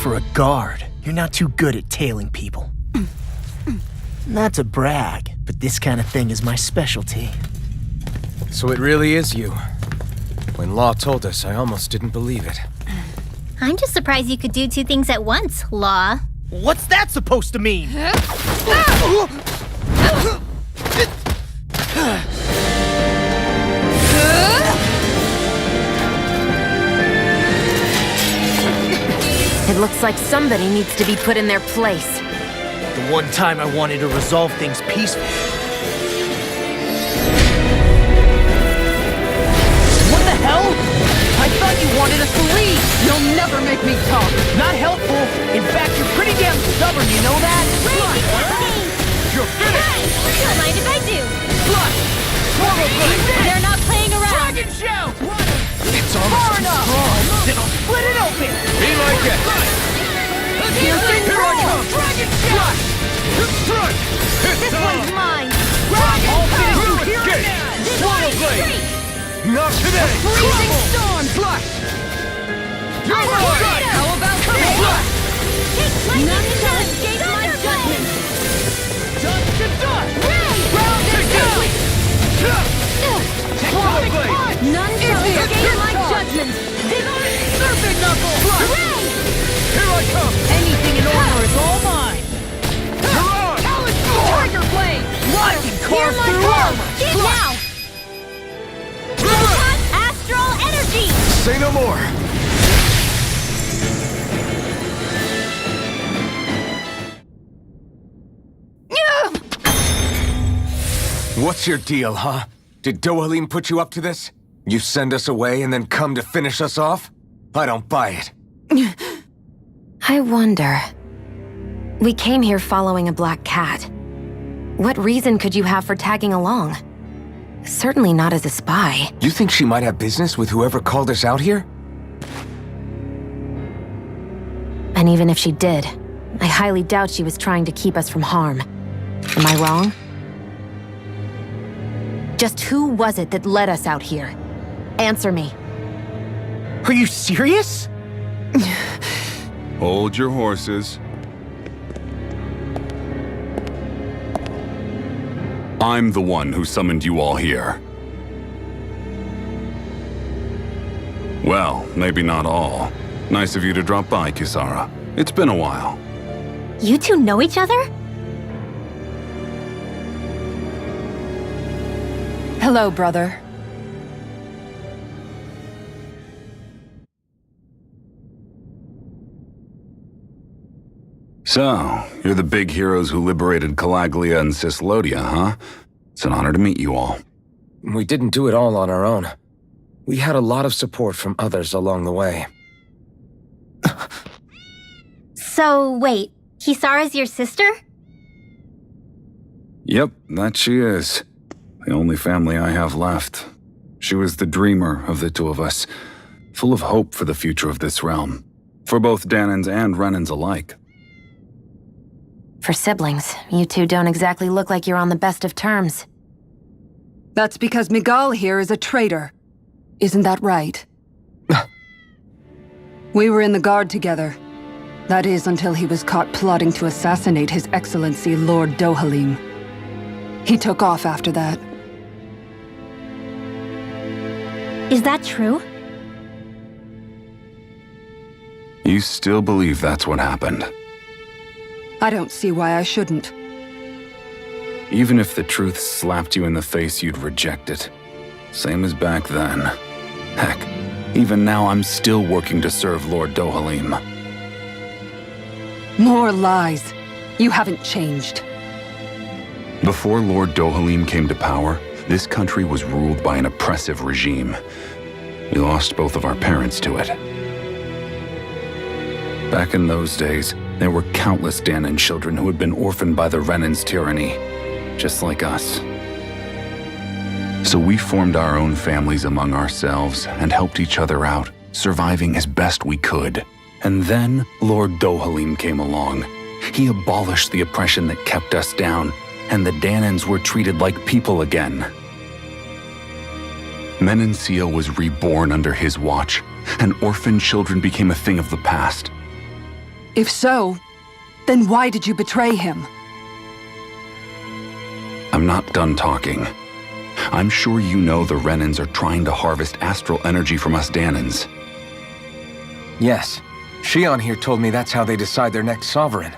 for a guard, you're not too good at tailing people. Not to brag, but this kind of thing is my specialty. So it really is you. When Law told us, I almost didn't believe it. I'm just surprised you could do two things at once, Law. What's that supposed to mean? It looks like somebody needs to be put in their place. The one time I wanted to resolve things peacefully. What the hell? I thought you wanted us to leave! You'll never make me talk! Not helpful! In fact, you're pretty damn stubborn, you know that? You're finished! Don't mind if I do. Flush! Normal blade! They're not playing around. Dragon shell! It's Far almost enough! strong! Then I'll split it open! Be my guest! Here I come! Dragon shell! Strike! This one's mine. I'll finish you here Escape! and now! Swallow blade! Not today! Freezing storm! Flush! You're right! How about this? Flush! None shall escape my judgment. Dust to dust! Round and down! Swallow blade! None shall escape my judgment. Serpent knuckle! Hooray! Here I come! Anything in order is all mine! You're on! Tiger blade! I can Hear carve my through call. armor! Get now. Astral energy. Say no more! What's your deal, huh? Did Dohalim put you up to this? You send us away and then come to finish us off? I don't buy it. I wonder. We came here following a black cat. What reason could you have for tagging along? Certainly not as a spy. You think she might have business with whoever called us out here? And even if she did, I highly doubt she was trying to keep us from harm. Am I wrong? Just who was it that led us out here? Answer me. Are you serious? Hold your horses. I'm the one who summoned you all here. Well, maybe not all. Nice of you to drop by, Kisara. It's been a while. You two know each other? Hello, brother. So, you're the big heroes who liberated Calaglia and Cislodia, huh? It's an honor to meet you all. We didn't do it all on our own. We had a lot of support from others along the way. So, wait. Kisara's your sister? Yep, that she is. The only family I have left. She was the dreamer of the two of us, full of hope for the future of this realm, for both Danans and Renans alike. For siblings, you two don't exactly look like you're on the best of terms. That's because Miguel here is a traitor. Isn't that right? We were in the Guard together. That is, until he was caught plotting to assassinate His Excellency Lord Dohalim. He took off after that. Is that true? You still believe that's what happened? I don't see why I shouldn't. Even if the truth slapped you in the face, you'd reject it. Same as back then. Heck, even now I'm still working to serve Lord Dohalim. More lies. You haven't changed. Before Lord Dohalim came to power, this country was ruled by an oppressive regime. We lost both of our parents to it. Back in those days, there were countless Danan children who had been orphaned by the Renan's tyranny, just like us. So we formed our own families among ourselves and helped each other out, surviving as best we could. And then Lord Dohalim came along. He abolished the oppression that kept us down, and the Danans were treated like people again. Menancia was reborn under his watch, and orphan children became a thing of the past. If so, then why did you betray him? I'm not done talking. I'm sure you know the Renans are trying to harvest astral energy from us Danans. Yes. Shion here told me that's how they decide their next sovereign.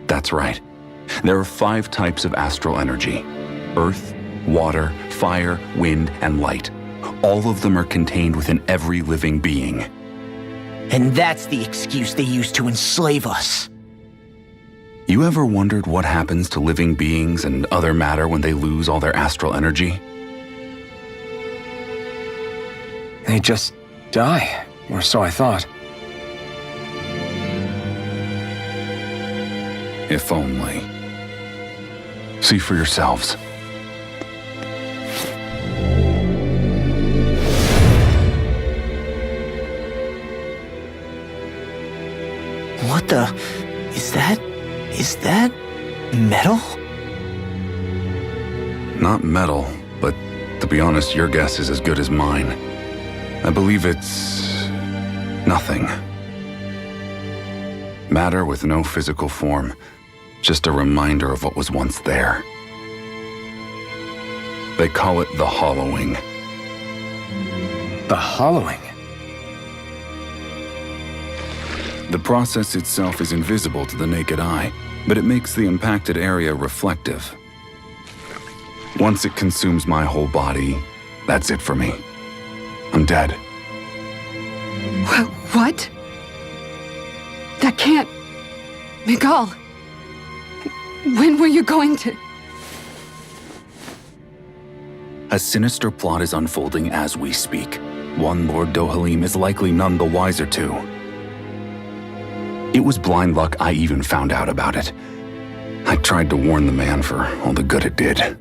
That's right. There are 5 types of astral energy: earth, water, fire, wind, and light. All of them are contained within every living being. And that's the excuse they use to enslave us. You ever wondered what happens to living beings and other matter when they lose all their astral energy? They just die, or so I thought. If only. See for yourselves. What the... Is that metal? Not metal, but to be honest, your guess is as good as mine. I believe it's... nothing. Matter with no physical form. Just a reminder of what was once there. They call it the hollowing. The hollowing? The process itself is invisible to the naked eye, but it makes the impacted area reflective. Once it consumes my whole body, that's it for me. I'm dead. What? That can't... Miguel, when were you going to... A sinister plot is unfolding as we speak. One Lord Dohalim is likely none the wiser to. It was blind luck I even found out about it. I tried to warn the man for all the good it did.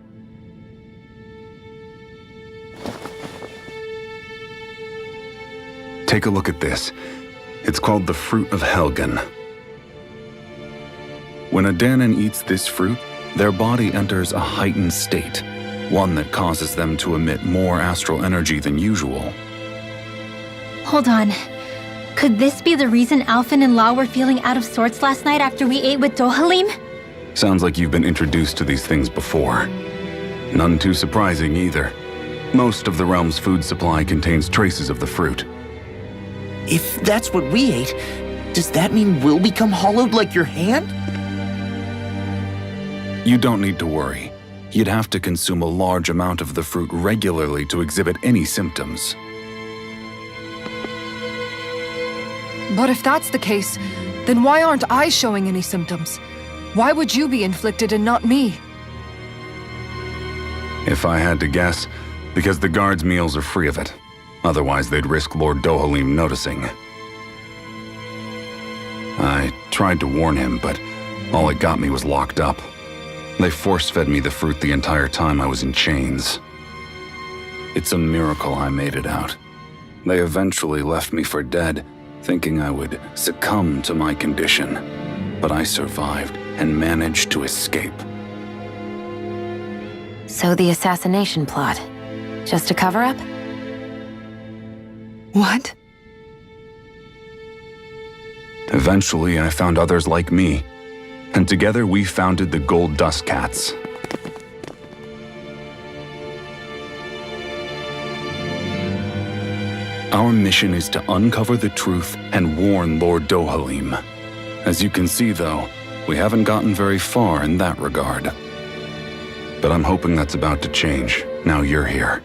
Take a look at this. It's called the Fruit of Helgen. When a Danan eats this fruit, their body enters a heightened state, one that causes them to emit more astral energy than usual. Hold on. Could this be the reason Alphen and Law were feeling out of sorts last night after we ate with Dohalim? Sounds like you've been introduced to these things before. None too surprising either. Most of the realm's food supply contains traces of the fruit. If that's what we ate, does that mean we'll become hollowed like your hand? You don't need to worry. You'd have to consume a large amount of the fruit regularly to exhibit any symptoms. But if that's the case, then why aren't I showing any symptoms? Why would you be inflicted and not me? If I had to guess, because the guards' meals are free of it. Otherwise, they'd risk Lord Dohalim noticing. I tried to warn him, but all it got me was locked up. They force-fed me the fruit the entire time I was in chains. It's a miracle I made it out. They eventually left me for dead, thinking I would succumb to my condition. But I survived and managed to escape. So the assassination plot, just a cover-up? What? Eventually, I found others like me, and together we founded the Gold Dust Cats. Our mission is to uncover the truth and warn Lord Dohalim. As you can see, though, we haven't gotten very far in that regard. But I'm hoping that's about to change, now you're here.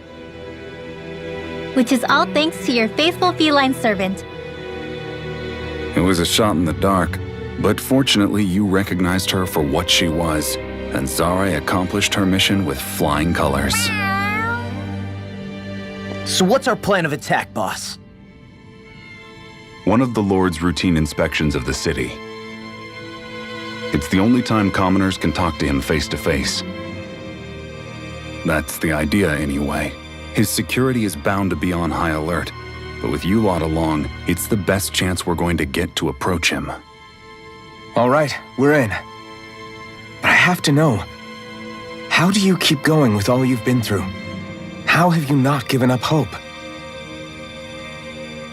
Which is all thanks to your faithful feline servant. It was a shot in the dark, but fortunately you recognized her for what she was, and Zare accomplished her mission with flying colors. So what's our plan of attack, boss? One of the Lord's routine inspections of the city. It's the only time commoners can talk to him face to face. That's the idea, anyway. His security is bound to be on high alert, but with you lot along, it's the best chance we're going to get to approach him. All right, we're in. But I have to know, how do you keep going with all you've been through? How have you not given up hope?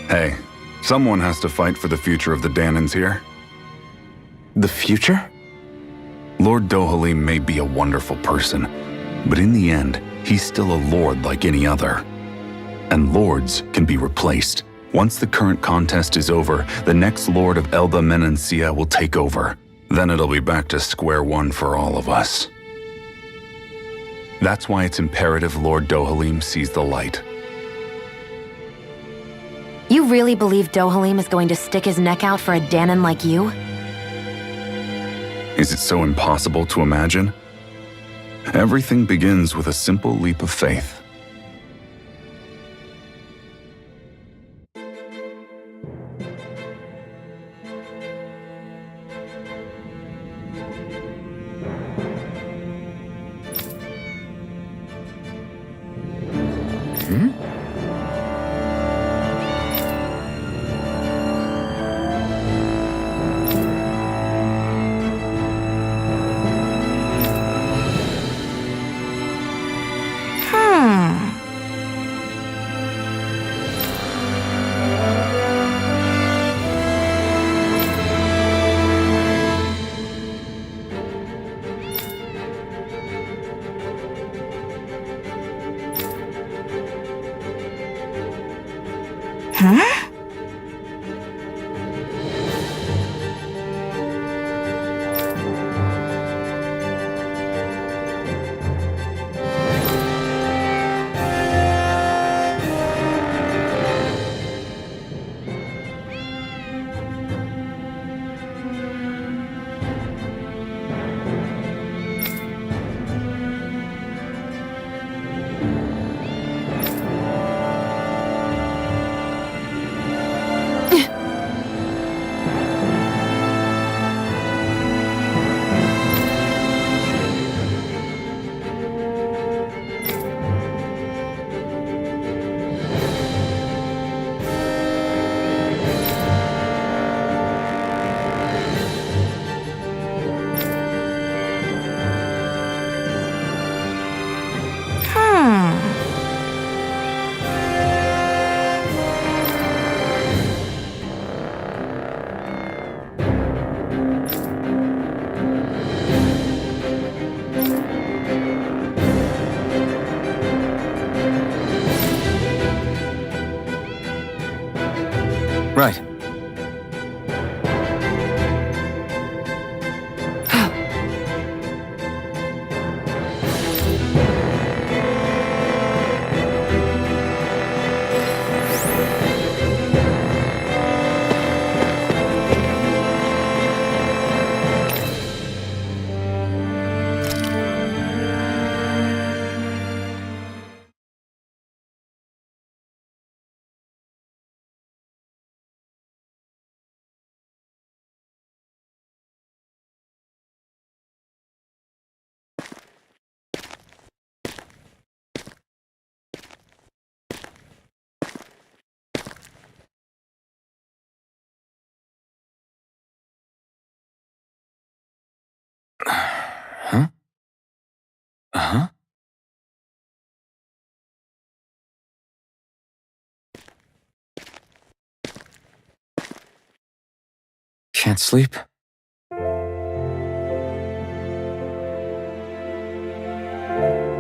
Hey, Someone has to fight for the future of the Danans here. The future? Lord Dohalim may be a wonderful person, but in the end, he's still a lord like any other. And lords can be replaced. Once the current contest is over, the next lord of Elba Menancia will take over. Then it'll be back to square one for all of us. That's why it's imperative Lord Dohalim sees the light. You really believe Dohalim is going to stick his neck out for a Danan like you? Is it so impossible to imagine? Everything begins with a simple leap of faith. Right. Huh? Uh-huh. Can't sleep?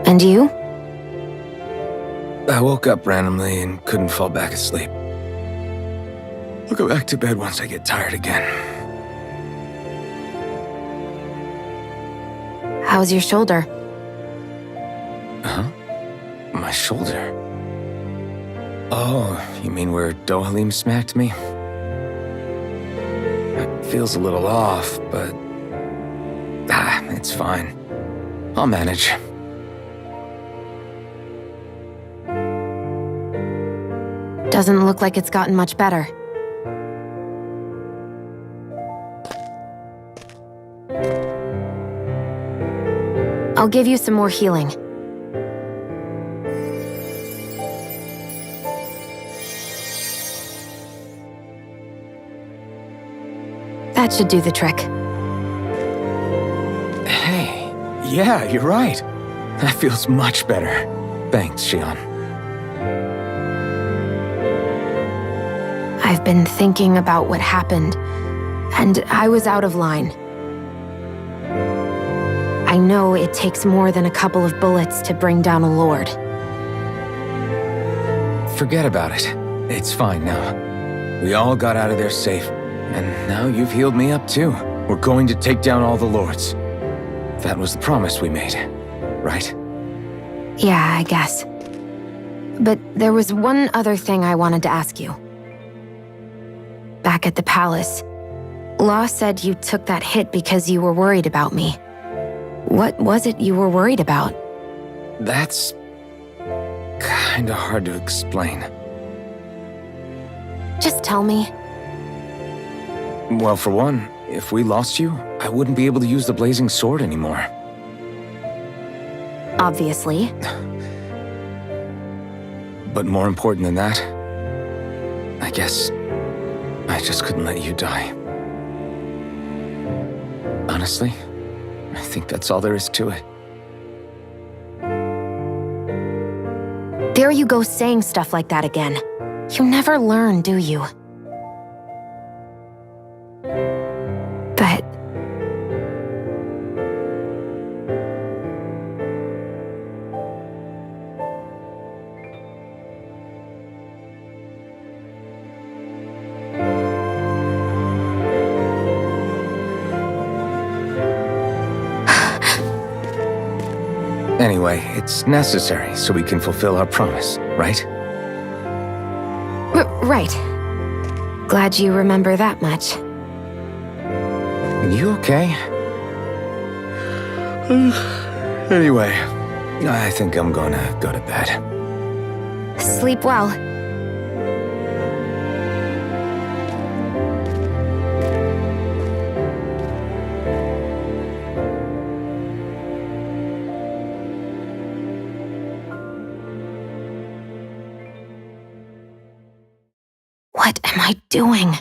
And you? I woke up randomly and couldn't fall back asleep. I'll go back to bed once I get tired again. How's your shoulder? Huh? My shoulder? Oh, you mean where Dohalim smacked me? It feels a little off, but... it's fine. I'll manage. Doesn't look like it's gotten much better. I'll give you some more healing. That should do the trick. Hey, yeah, you're right. That feels much better. Thanks, Shion. I've been thinking about what happened, and I was out of line. I know it takes more than a couple of bullets to bring down a lord. Forget about it. It's fine now. We all got out of there safe, and now you've healed me up too. We're going to take down all the lords. That was the promise we made, right? Yeah, I guess. But there was one other thing I wanted to ask you. Back at the palace, Law said you took that hit because you were worried about me. What was it you were worried about? That's kinda hard to explain. Just tell me. Well, for one, if we lost you, I wouldn't be able to use the blazing sword anymore. Obviously. But more important than that, I guess I just couldn't let you die. Honestly, I think that's all there is to it. There you go saying stuff like that again. You never learn, do you? But... Anyway, it's necessary so we can fulfill our promise, right? Right. Glad you remember that much. You okay? Anyway, I think I'm gonna go to bed. Sleep well. What am I doing?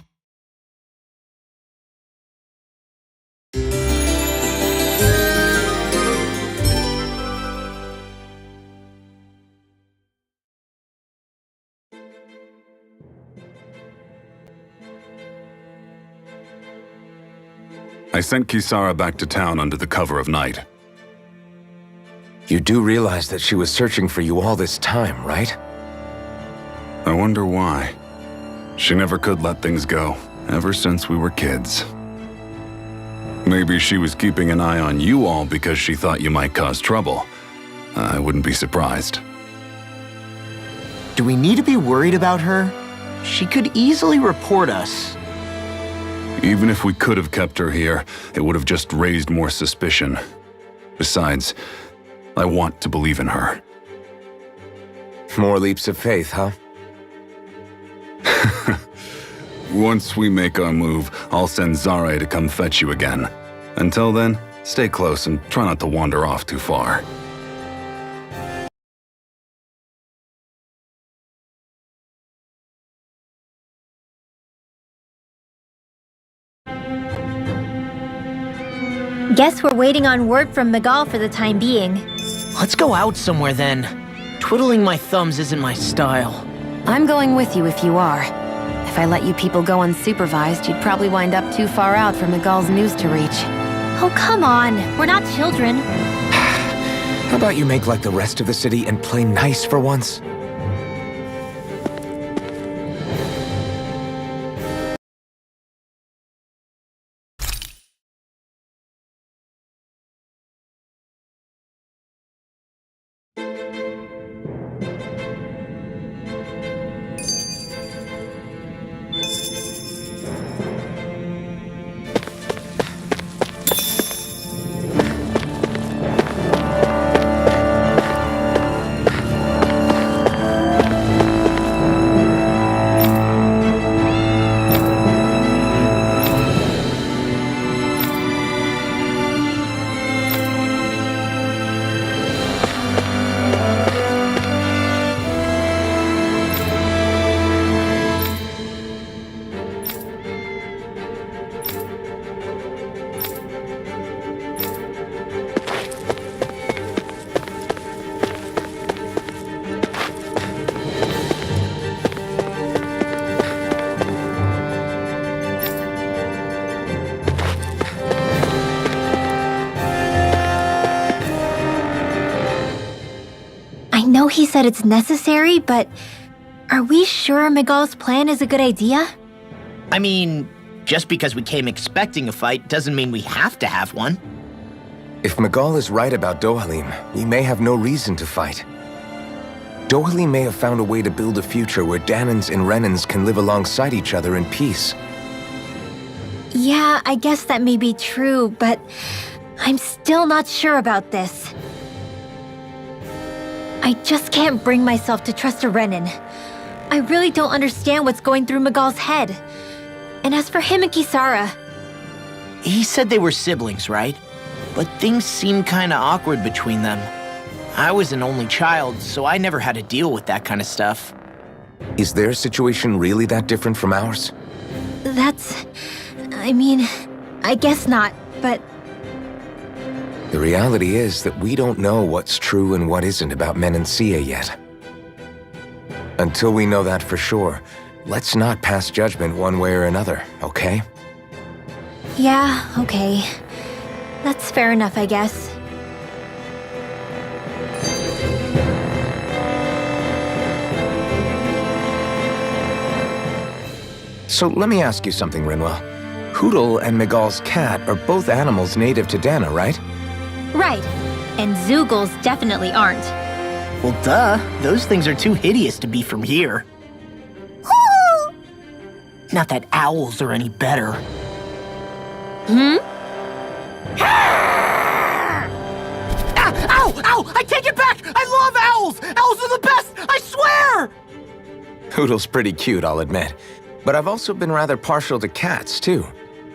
I sent Kisara back to town under the cover of night. You do realize that she was searching for you all this time, right? I wonder why. She never could let things go, ever since we were kids. Maybe she was keeping an eye on you all because she thought you might cause trouble. I wouldn't be surprised. Do we need to be worried about her? She could easily report us. Even if we could have kept her here, it would have just raised more suspicion. Besides, I want to believe in her. More leaps of faith, huh? Once we make our move, I'll send Zare to come fetch you again. Until then, stay close and try not to wander off too far. Guess we're waiting on word from Miguel for the time being. Let's go out somewhere then. Twiddling my thumbs isn't my style. I'm going with you if you are. If I let you people go unsupervised, you'd probably wind up too far out for Miguel's news to reach. Oh, come on. We're not children. How about you make like the rest of the city and play nice for once? know he said it's necessary, but are we sure Miguel's plan is a good idea? I mean, just because we came expecting a fight doesn't mean we have to have one. If Miguel is right about Dohalim, we may have no reason to fight. Dohalim may have found a way to build a future where Danans and Renans can live alongside each other in peace. Yeah, I guess that may be true, but I'm still not sure about this. I just can't bring myself to trust a Renan. I really don't understand what's going through Miguel's head. And as for him and Kisara, He said they were siblings, right? But things seemed kinda awkward between them. I was an only child, so I never had to deal with that kind of stuff. Is their situation really that different from ours? I guess not, but The reality is that we don't know what's true and what isn't about Menancia yet. Until we know that for sure, let's not pass judgment one way or another, okay? yeah, okay. That's fair enough, I guess. So let me ask you something, Rinwell. Hootle and Miguel's cat are both animals native to Dana, right? Right. And Zoogles definitely aren't. Well, duh. Those things are too hideous to be from here. Not that owls are any better. Ow! Ow! I take it back! I love owls! Owls are the best! I swear! Hootle's pretty cute, I'll admit. But I've also been rather partial to cats, too.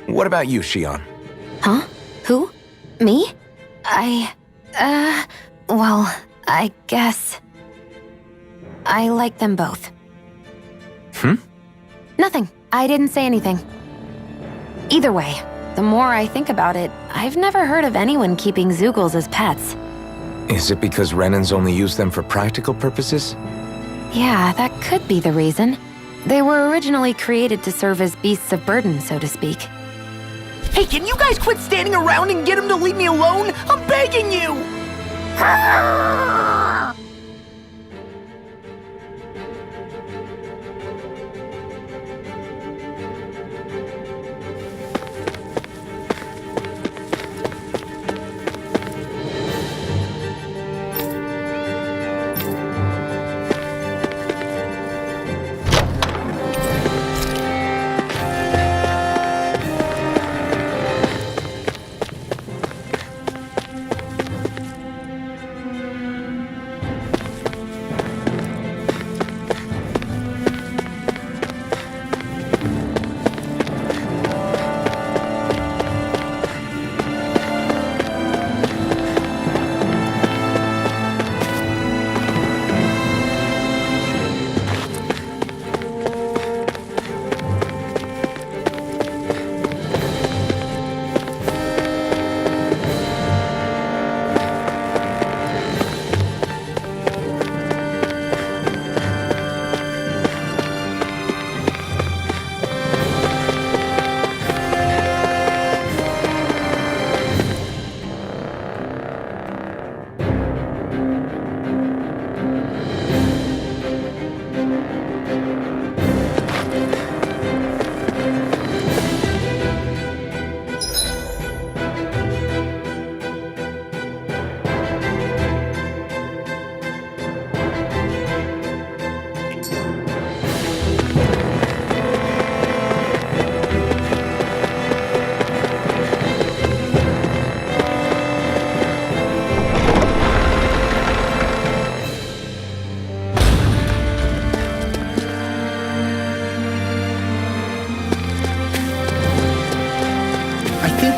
What about you, Shion? Huh? Who? Me? Well, I guess... I like them both. Nothing. I didn't say anything. Either way, the more I think about it, I've never heard of anyone keeping Zoogles as pets. Is it because Renans only use them for practical purposes? Yeah, that could be the reason. They were originally created to serve as beasts of burden, so to speak. Hey, can you guys quit standing around and get him to leave me alone? I'm begging you!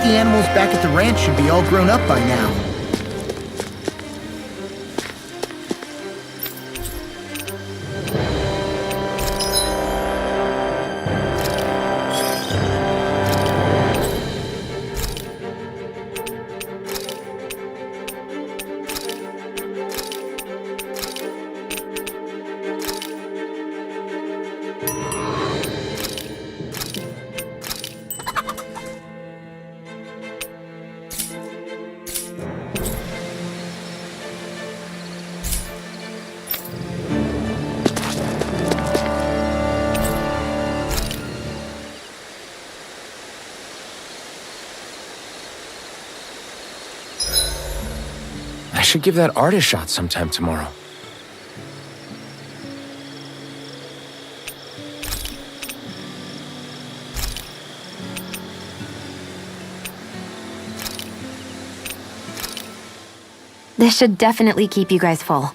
The animals back at the ranch should be all grown up by now. should give that art a shot sometime tomorrow. This should definitely keep you guys full.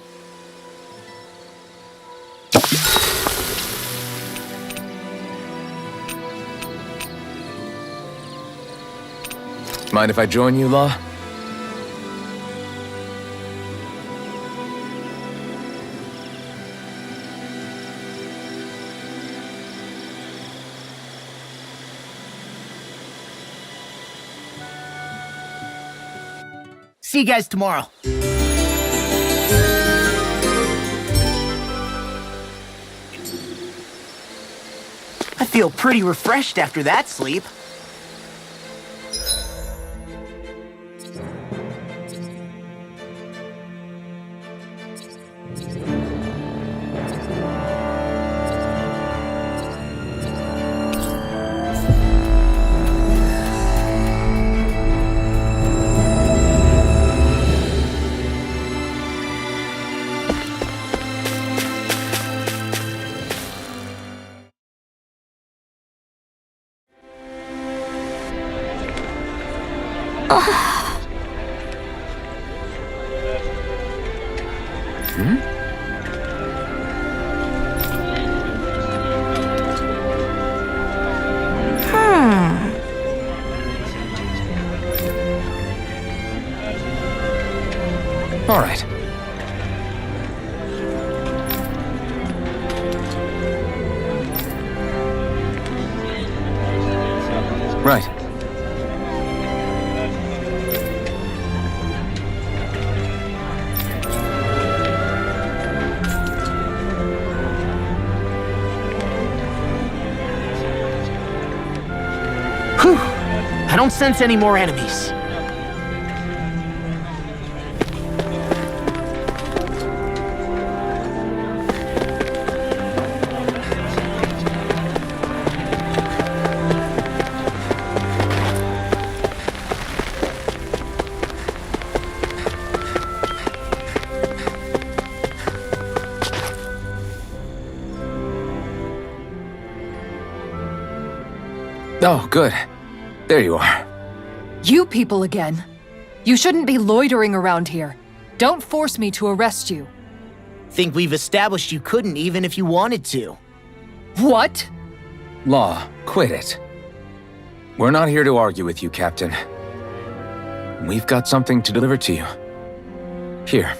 Mind if I join you, Law? See you guys tomorrow. I feel pretty refreshed after that sleep. All right. Right. Whew. I don't sense any more enemies. Oh, good. There you are. You people again. You shouldn't be loitering around here. Don't force me to arrest you. Think we've established you couldn't even if you wanted to. What? Law, quit it. We're not here to argue with you, Captain. We've got something to deliver to you. Here.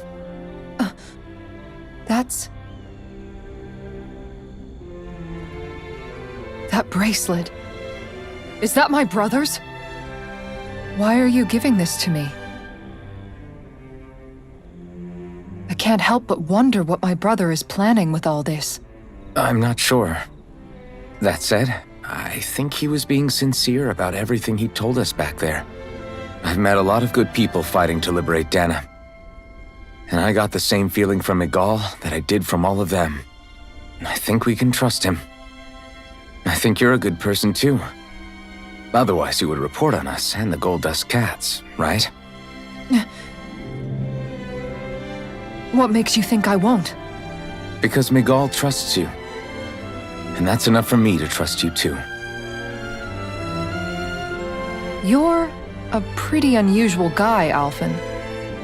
That's... That bracelet. Is that my brother's? Why are you giving this to me? I can't help but wonder what my brother is planning with all this. I'm not sure. That said, I think he was being sincere about everything he told us back there. I've met a lot of good people fighting to liberate Dana. And I got the same feeling from Miguel that I did from all of them. I think we can trust him. I think you're a good person too. Otherwise you would report on us and the Gold Dust Cats, right? What makes you think I won't? Because Miguel trusts you. And that's enough for me to trust you too. You're a pretty unusual guy, Alphen.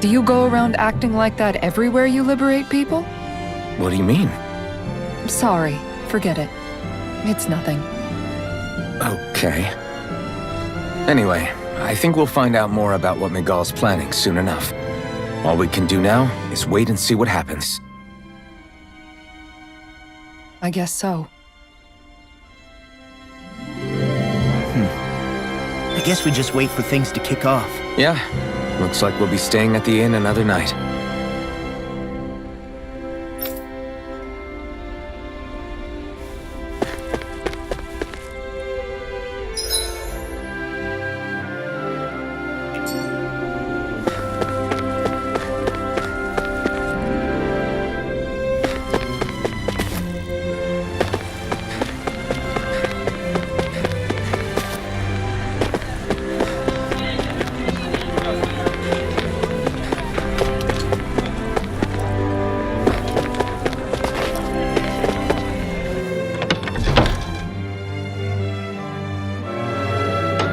Do you go around acting like that everywhere you liberate people? What do you mean? Sorry, forget it. It's nothing. Okay. Anyway, I think we'll find out more about what Miguel's planning soon enough. All we can do now is wait and see what happens. I guess so. I guess we just wait for things to kick off. Yeah, looks like we'll be staying at the inn another night.